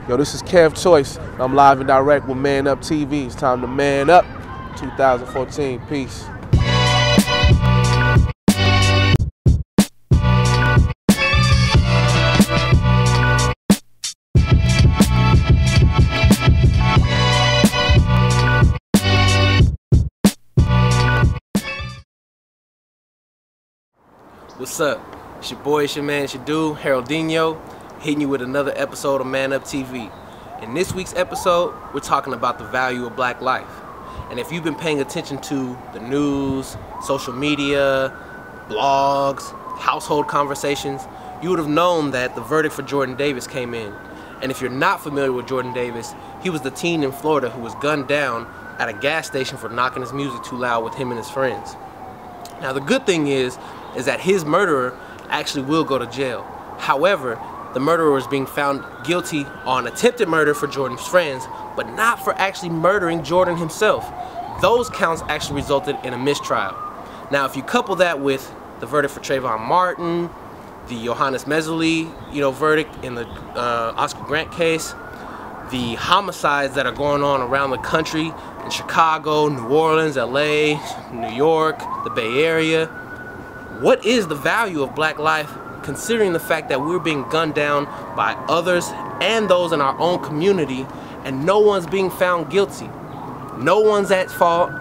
Yo, this is Kev Choice. I'm live and direct with Man Up TV. It's time to man up. 2014. Peace. What's up? It's your boy, it's your man, it's your dude, Haroldinho, hitting you with another episode of Man Up TV. In this week's episode, we're talking about the value of black life. And if you've been paying attention to the news, social media, blogs, household conversations, you would have known that the verdict for Jordan Davis came in. And if you're not familiar with Jordan Davis, he was the teen in Florida who was gunned down at a gas station for knocking his music too loud with him and his friends. Now the good thing is that his murderer actually will go to jail. However, the murderer is being found guilty on attempted murder for Jordan's friends, but not for actually murdering Jordan himself. Those counts actually resulted in a mistrial. Now, if you couple that with the verdict for Trayvon Martin, the Johannes Mezzoli, verdict in the Oscar Grant case, the homicides that are going on around the country in Chicago, New Orleans, LA, New York, the Bay Area, what is the value of black life considering the fact that we're being gunned down by others and those in our own community and no one's being found guilty? No one's at fault.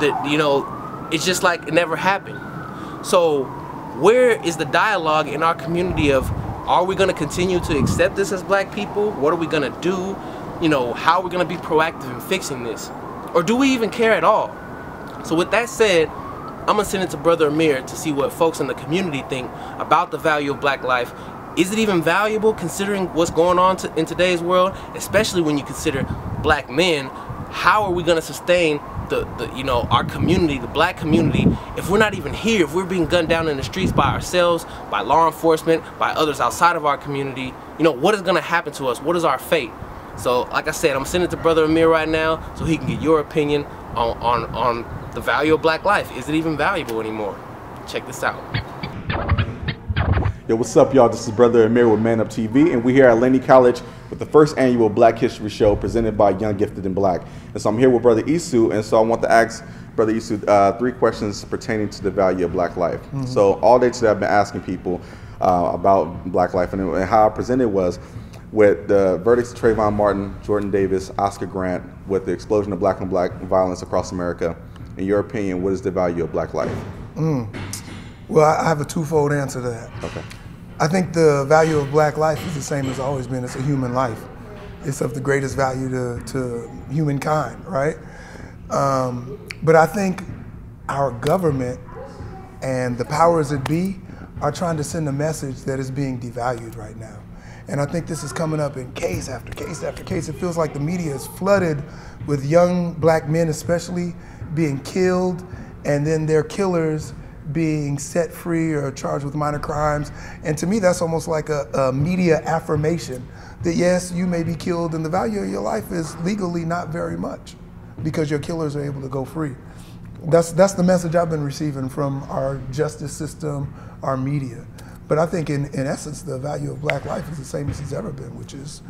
It's just like it never happened. So where is the dialogue in our community of, are we going to continue to accept this as black people? What are we going to do? How are we going to be proactive in fixing this? Or do we even care at all? So with that said, I'm going to send it to Brother Amir to see what folks in the community think about the value of black life. Is it even valuable considering what's going on in today's world? Especially when you consider black men. How are we going to sustain our community, the black community, if we're not even here, if we're being gunned down in the streets by ourselves, by law enforcement, by others outside of our community? What is going to happen to us? What is our fate? So like I said, I'm sending it to Brother Amir right now so he can get your opinion on the value of black life. Is it even valuable anymore? Check this out. Yo, what's up, y'all? This is Brother Amir with Man Up TV, and we're here at Laney College with the first annual Black History Show presented by Young, Gifted, and Black. And so I'm here with Brother Isu, and so I want to ask Brother Isu 3 questions pertaining to the value of black life. So all day today I've been asking people about black life, and how I presented was with the verdicts of Trayvon Martin, Jordan Davis, Oscar Grant, with the explosion of black on black violence across America. In your opinion, what is the value of black life? Well, I have a twofold answer to that. Okay. I think the value of black life is the same as always been. It's a human life. It's of the greatest value to humankind, right? But I think our government and the powers that be are trying to send a message that is being devalued right now. And I think this is coming up in case after case after case. It feels like the media is flooded with young black men especially being killed, and then their killers being set free or charged with minor crimes. And to me, that's almost like a media affirmation that yes, you may be killed and the value of your life is legally not very much because your killers are able to go free. That's the message I've been receiving from our justice system, our media. But I think in essence, the value of black life is the same as it's ever been, which is,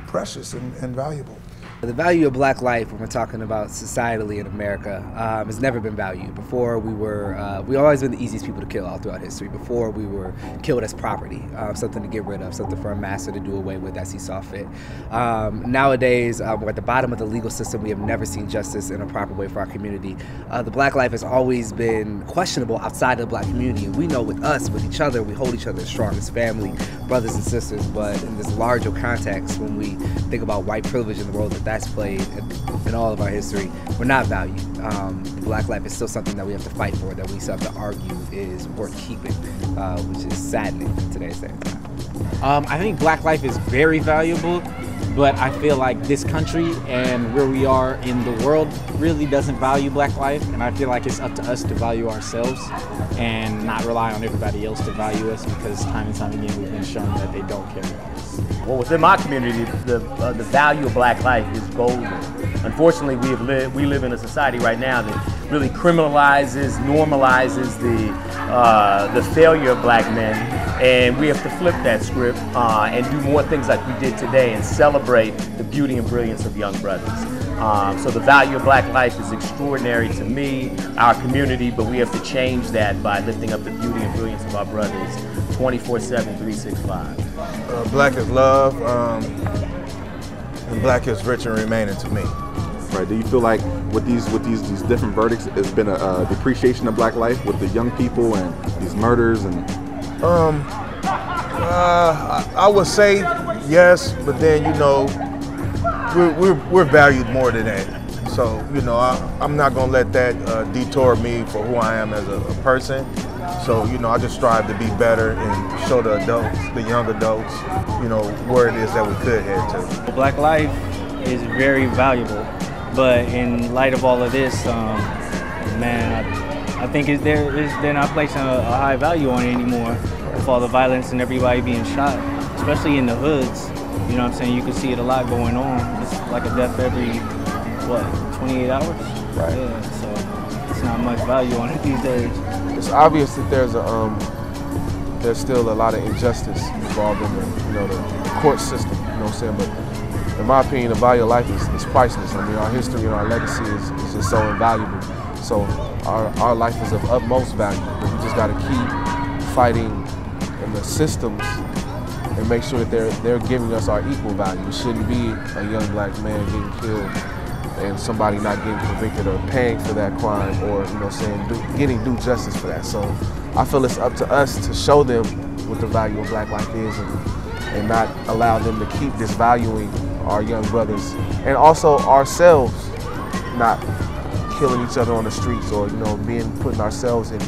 precious and valuable. The value of black life, when we're talking about societally in America, has never been valued. Before we've always been the easiest people to kill all throughout history. Before we were killed as property, something to get rid of, something for a master to do away with as he saw fit. Nowadays, we're at the bottom of the legal system. We have never seen justice in a proper way for our community. The black life has always been questionable outside of the black community. And we know with us, with each other, we hold each other as strong as family, brothers and sisters. But in this larger context, when we think about white privilege and the role that that's played in all of our history, we're not valued. Black life is still something that we have to fight for, that we still have to argue is worth keeping, which is saddening in today's day and time. I think black life is very valuable, but I feel like this country and where we are in the world really doesn't value black life, and I feel like it's up to us to value ourselves and not rely on everybody else to value us, because time and time again we've been shown that they don't care about us. Well, within my community, the value of black life is golden. unfortunately, we live in a society right now that really criminalizes, normalizes the failure of black men, and we have to flip that script and do more things like we did today and celebrate the beauty and brilliance of young brothers. So the value of black life is extraordinary to me, our community, but we have to change that by lifting up the beauty and brilliance of our brothers 24/7, 365. Black is love, and black is rich and remaining to me. Right. Do you feel like with these different verdicts, there's been a depreciation of black life with the young people and these murders and? I would say yes, but then we're valued more than that. So I'm not gonna let that detour me for who I am as a person. So I just strive to be better and show the adults, the young adults, where it is that we could head to. Black life is very valuable, but in light of all of this, man, I think they're not placing a high value on it anymore with all the violence and everybody being shot, especially in the hoods. You know what I'm saying? You can see it a lot going on. It's like a death every, 28 hours? Right. Yeah, so it's not much value on it these days. It's obvious that there's still a lot of injustice involved in the court system, you know what I'm saying? But in my opinion, the value of life is priceless. I mean, our history and our legacy is just so invaluable. So our life is of utmost value, but we just got to keep fighting in the systems and make sure that they're giving us our equal value. It shouldn't be a young black man getting killed and somebody not getting convicted or paying for that crime, or getting due justice for that. So I feel it's up to us to show them what the value of black life is and not allow them to keep disvaluing our young brothers, and also ourselves not killing each other on the streets or putting ourselves in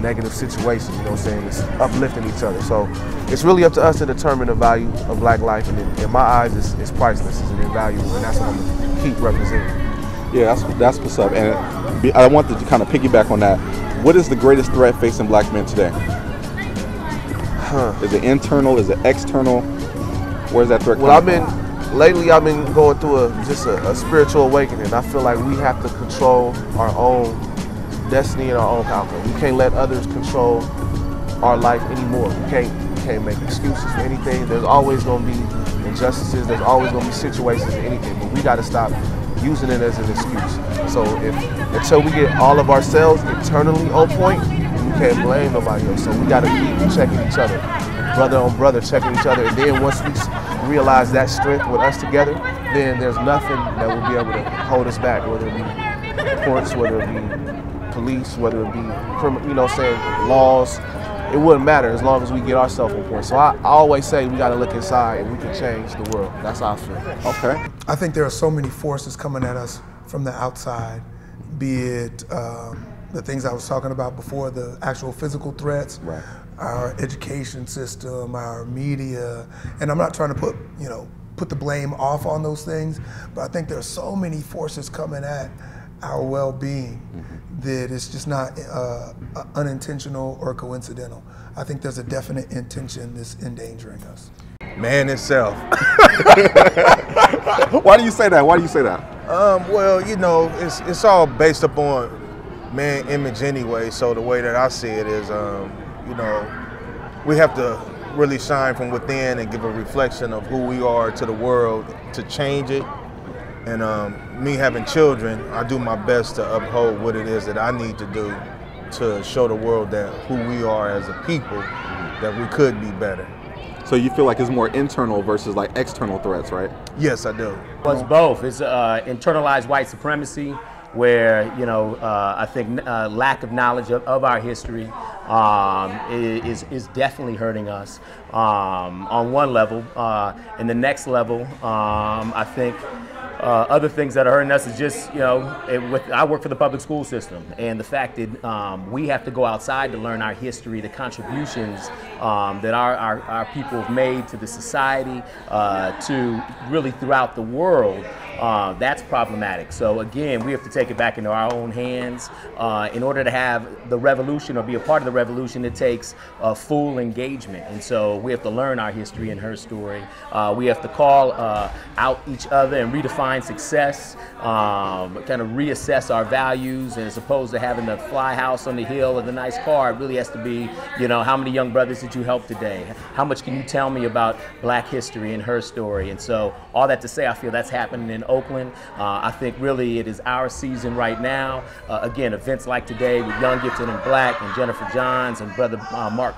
negative situations, you know what I'm saying? It's uplifting each other. So it's really up to us to determine the value of black life, and in my eyes, it's priceless, it's invaluable, and that's what I'm gonna keep representing. Yeah, that's what's up. And I wanted to kind of piggyback on that. What is the greatest threat facing black men today? Is it internal? Is it external? Where's that threat coming from? Lately I've been going through a spiritual awakening. I feel like we have to control our own destiny and our own outcome. We can't let others control our life anymore. We can't make excuses for anything. There's always going to be injustices. There's always going to be situations and anything. But we got to stop using it as an excuse. So until we get all of ourselves internally on point, we can't blame nobody else. So we got to keep checking each other, brother on brother, checking each other. And then once we realize that strength with us together, then there's nothing that will be able to hold us back, whether it be courts, whether it be police, whether it be criminal, laws. It wouldn't matter as long as we get ourselves on point. So I always say we got to look inside and we can change the world. That's how I feel. Okay. I think there are so many forces coming at us from the outside, be it the things I was talking about before, the actual physical threats, right, our education system, our media, and I'm not trying to put the blame off on those things, but I think there are so many forces coming at our well-being that it's just not unintentional or coincidental. I think there's a definite intention that's endangering us. Man itself. Why do you say that? Why do you say that? Well, it's all based upon man image anyway. So the way that I see it is, we have to really shine from within and give a reflection of who we are to the world to change it. And me having children, I do my best to uphold what it is that I need to do to show the world that who we are as a people, that we could be better. So you feel like it's more internal versus like external threats, right? Yes, I do. Well, it's both. It's internalized white supremacy, where I think lack of knowledge of our history is definitely hurting us on one level. And the next level, I think other things that are hurting us is just, I work for the public school system, and the fact that we have to go outside to learn our history, the contributions that our people have made to the society, to really throughout the world. that's problematic. So again, we have to take it back into our own hands. In order to have the revolution or be a part of the revolution, it takes full engagement. And so we have to learn our history and her story. We have to call out each other and redefine success, kind of reassess our values, and as opposed to having the fly house on the hill or the nice car, it really has to be, you know, how many young brothers did you help today? How much can you tell me about Black history and her story? And so all that to say, I feel that's happening in Oakland. I think really it is our season right now. Again, events like today with Young Gifted and Black and Jennifer Johns and Brother Mark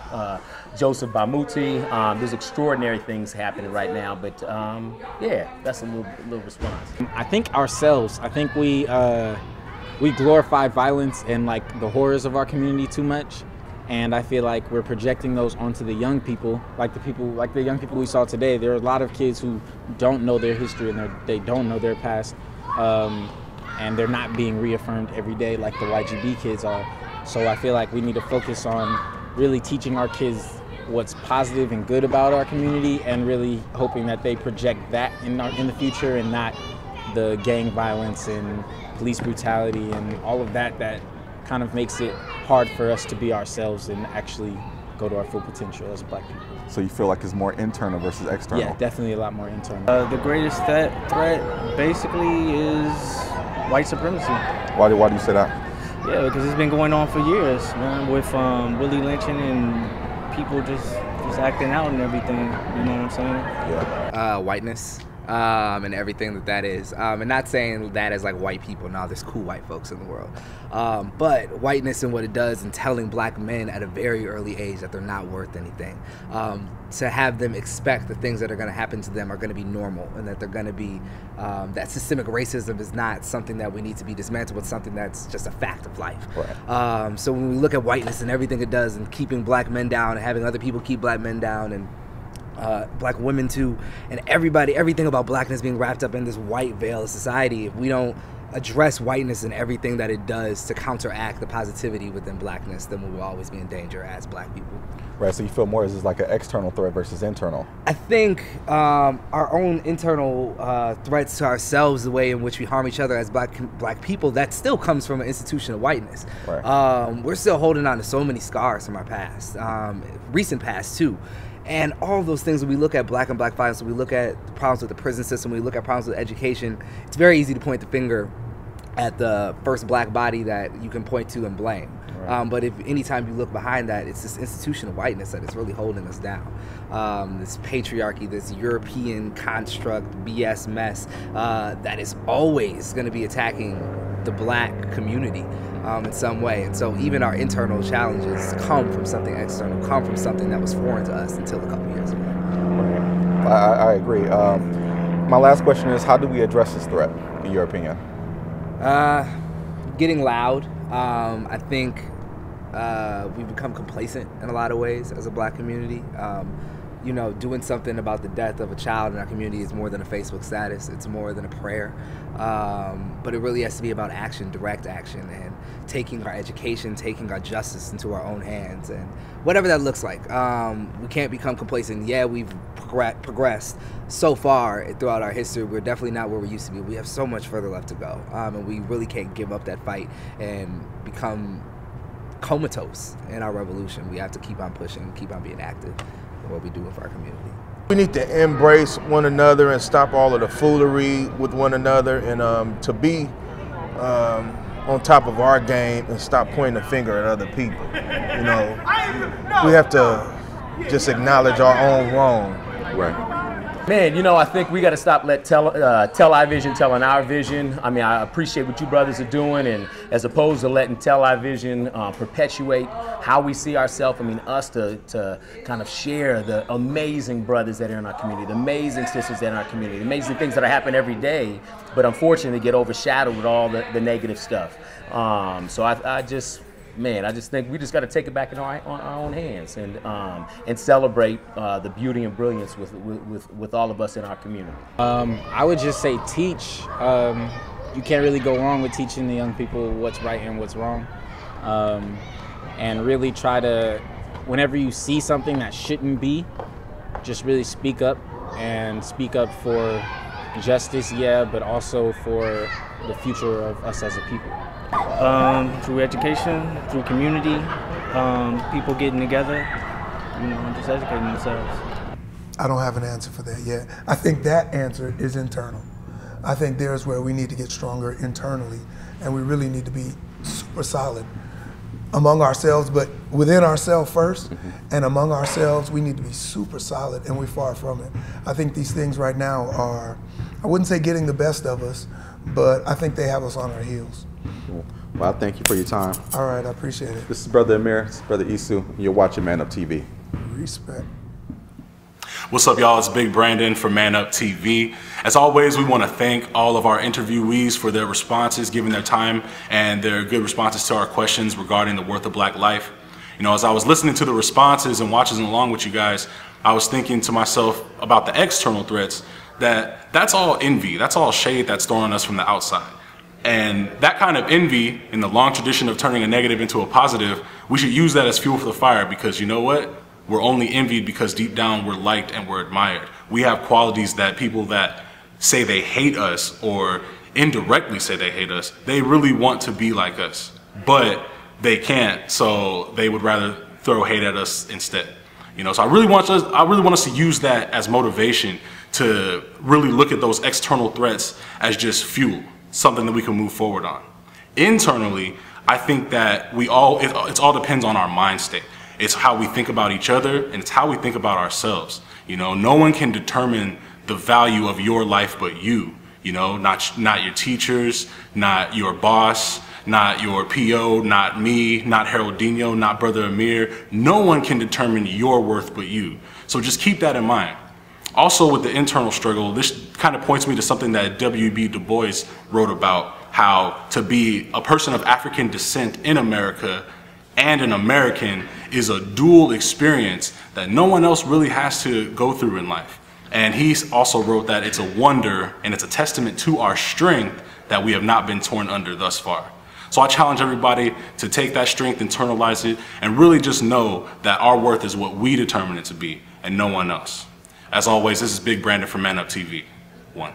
Joseph Bamuti. There's extraordinary things happening right now, but yeah, that's a little response. I think ourselves. I think we glorify violence and like the horrors of our community too much, and I feel like we're projecting those onto the young people, like the young people we saw today. There are a lot of kids who don't know their history and they don't know their past, and they're not being reaffirmed every day like the YGB kids are. So I feel like we need to focus on really teaching our kids what's positive and good about our community, and really hoping that they project that in the future, and not the gang violence and police brutality and all of that kind of makes it hard for us to be ourselves and actually go to our full potential as Black people. So you feel like it's more internal versus external? Yeah, definitely a lot more internal. The greatest threat basically is white supremacy. Why do you say that? Yeah, because it's been going on for years, man, with Willie lynching and people just acting out and everything, you know what I'm saying? Yeah. Whiteness. And everything that is. And not saying that as like white people. No, there's cool white folks in the world. But whiteness and what it does, and telling Black men at a very early age that they're not worth anything. To have them expect the things that are going to happen to them are going to be normal, and that they're going to be, that systemic racism is not something that we need to be dismantled, but something that's just a fact of life. Right. So when we look at whiteness and everything it does, and keeping Black men down, and having other people keep Black men down, and Black women too, and everything about Blackness being wrapped up in this white veil of society, if we don't address whiteness and everything that it does to counteract the positivity within Blackness, then we will always be in danger as Black people. Right, so you feel more as is like an external threat versus internal? I think our own internal threats to ourselves, the way in which we harm each other as black people, that still comes from an institution of whiteness. Right. We're still holding on to so many scars from our past, recent past too. And all of those things, when we look at Black and Black violence, when we look at the problems with the prison system, when we look at problems with education, it's very easy to point the finger at the first Black body that you can point to and blame. Right. But if anytime you look behind that, it's this institution of whiteness that is really holding us down. This patriarchy, this European construct, BS mess that is always going to be attacking the Black community in some way. And so even our internal challenges come from something external, come from something that was foreign to us until a couple years ago. I agree. My last question is, how do we address this threat, in your opinion? Getting loud. I think we've become complacent in a lot of ways as a Black community. You know, doing something about the death of a child in our community is more than a Facebook status. It's more than a prayer. But it really has to be about action, direct action, and taking our education, taking our justice into our own hands, and whatever that looks like. We can't become complacent. Yeah, we've progressed so far throughout our history. We're definitely not where we used to be. We have so much further left to go. And we really can't give up that fight and become comatose in our revolution. We have to keep on pushing, keep on being active in what we do with our community. We need to embrace one another and stop all of the foolery with one another, and to be on top of our game and stop pointing the finger at other people. You know, we have to just acknowledge our own wrong. Right. Man, you know, I think we got to stop television telling our vision. I mean, I appreciate what you brothers are doing, and as opposed to letting television perpetuate how we see ourselves, I mean, us to kind of share the amazing brothers that are in our community, the amazing sisters that are in our community, the amazing things that are happening every day, but unfortunately get overshadowed with all the negative stuff. So I just think we just got to take it back in our own hands and celebrate the beauty and brilliance with all of us in our community. I would just say teach. You can't really go wrong with teaching the young people what's right and what's wrong. And really try to, whenever you see something that shouldn't be, just really speak up, and speak up for justice, yeah, but also for the future of us as a people? Through education, through community, people getting together, you know, and just educating themselves. I don't have an answer for that yet. I think that answer is internal. I think there's where we need to get stronger internally, and we really need to be super solid among ourselves, but within ourselves first, and among ourselves, we need to be super solid, and we're far from it. I think these things right now are, I wouldn't say getting the best of us, but I think they have us on our heels. Well, I thank you for your time. All right, I appreciate it. This is Brother Amir, this is Brother Isu, and you're watching Man Up TV. Respect. What's up, y'all? It's Big Brandon from Man Up TV. As always, we want to thank all of our interviewees for their responses, giving their time and their good responses to our questions regarding the worth of black life. You know, as I was listening to the responses and watching along with you guys, I was thinking to myself about the external threats, that's all envy, that's all shade that's thrown on us from the outside. And that kind of envy, in the long tradition of turning a negative into a positive, we should use that as fuel for the fire, because you know what? We're only envied because deep down we're liked and we're admired. We have qualities that people that say they hate us or indirectly say they hate us, they really want to be like us, but they can't, so they would rather throw hate at us instead. You know, so I really want us to use that as motivation to really look at those external threats as just fuel, something that we can move forward on. Internally, I think that it all depends on our mind state. It's how we think about each other, and it's how we think about ourselves. You know, no one can determine the value of your life but you. You know, not your teachers, not your boss, not your PO, not me, not Haroldinho, not Brother Amir. No one can determine your worth but you. So just keep that in mind. Also, with the internal struggle, this kind of points me to something that W.B. Du Bois wrote about, how to be a person of African descent in America and an American is a dual experience that no one else really has to go through in life. And he also wrote that it's a wonder and it's a testament to our strength that we have not been torn under thus far. So I challenge everybody to take that strength, internalize it, and really just know that our worth is what we determine it to be and no one else. As always, this is Big Brandon from Man Up TV. 1.